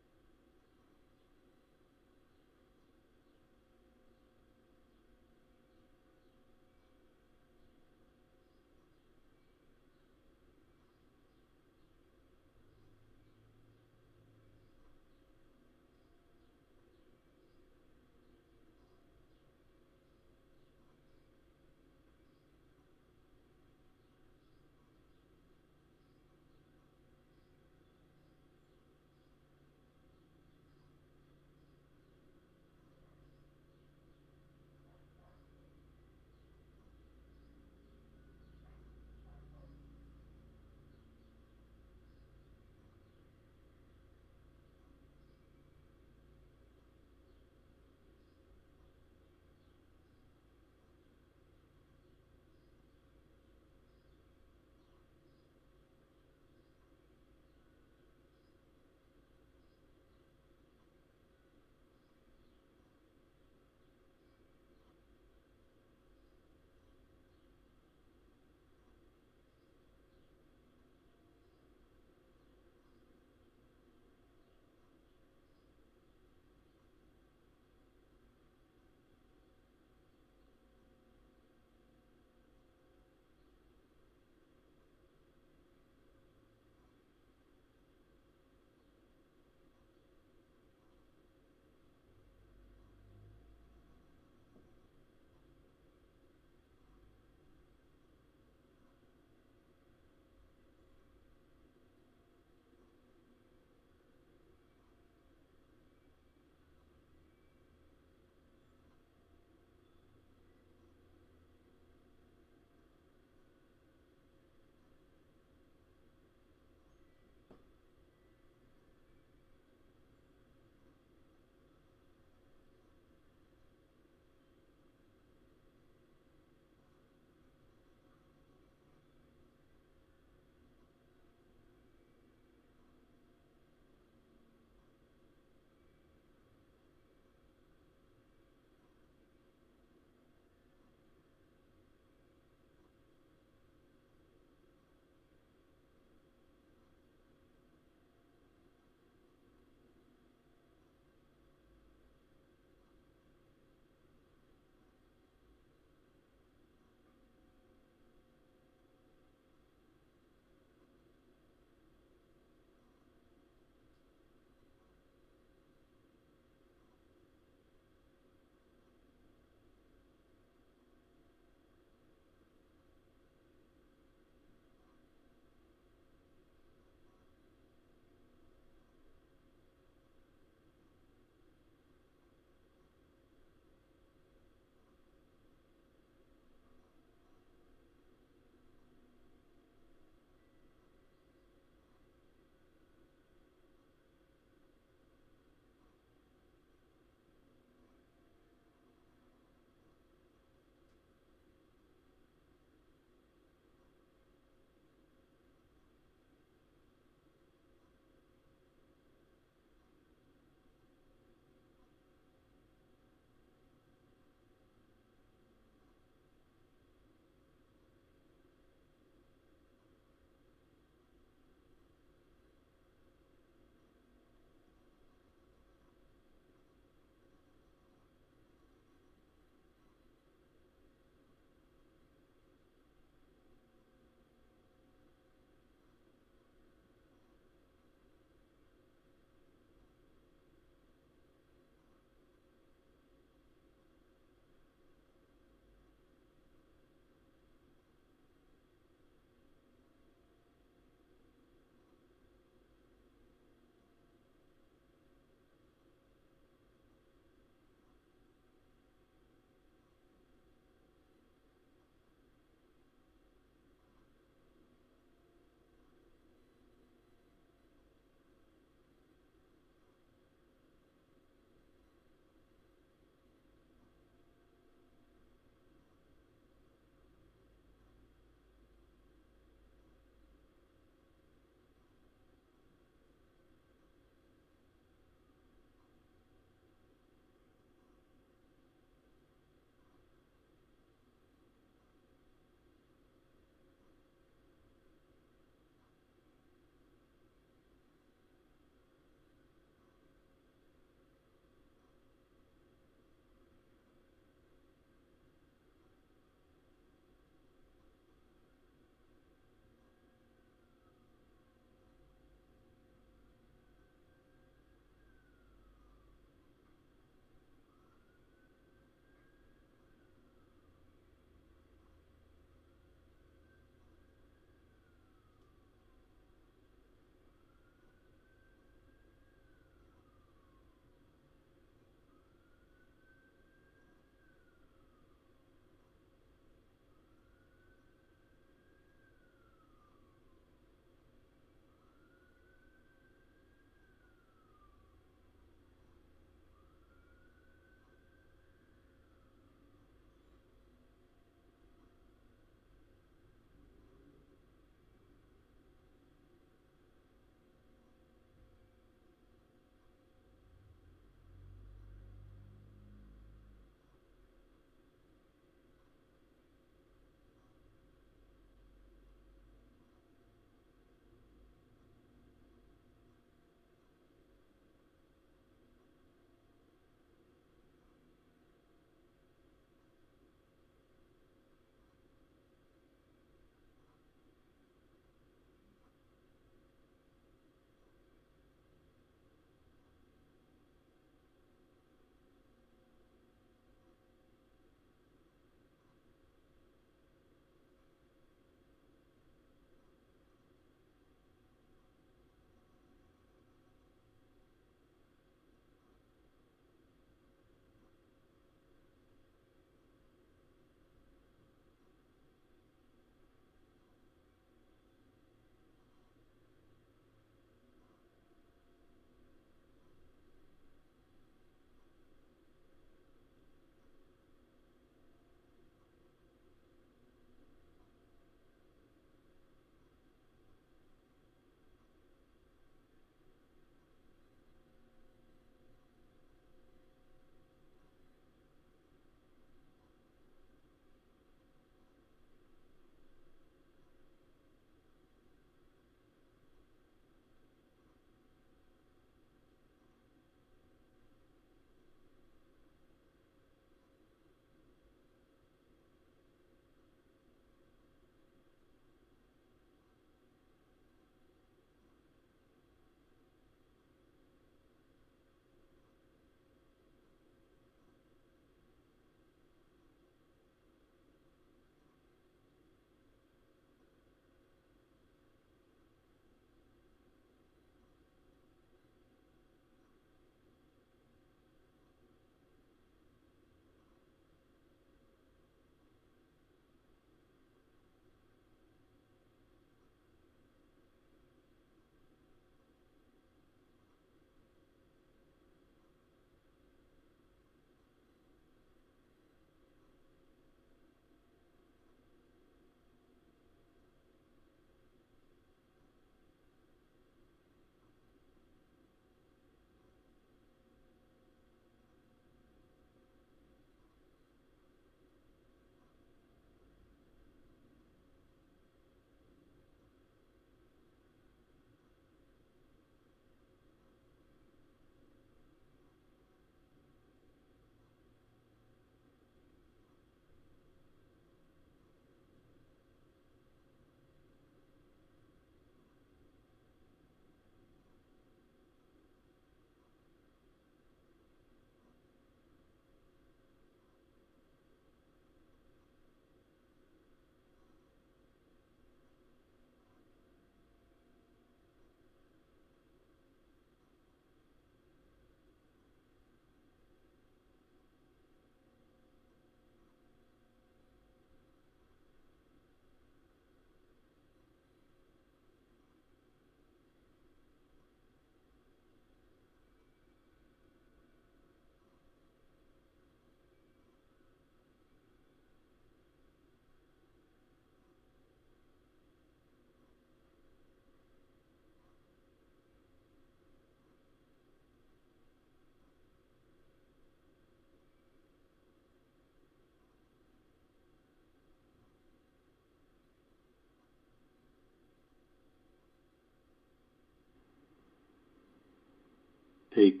Speaker 1: Take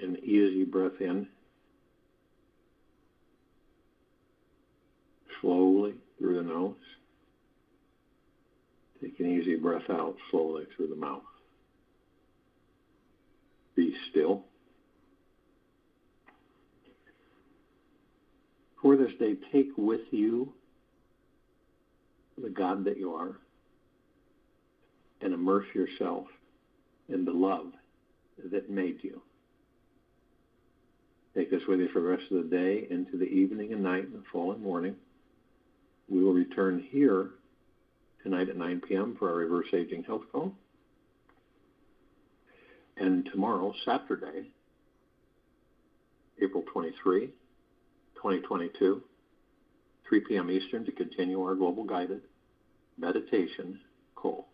Speaker 1: an easy breath in, slowly through the nose. Take an easy breath out slowly through the mouth. Be still. For this day, take with you the God that you are and immerse yourself in the love that made you. Take this with you for the rest of the day, into the evening and night and the following morning. We will return here tonight at 9 p.m. for our Reverse Aging Health Call. And tomorrow, Saturday, April 23, 2022, 3 p.m. Eastern, to continue our Global Guided Meditation Call.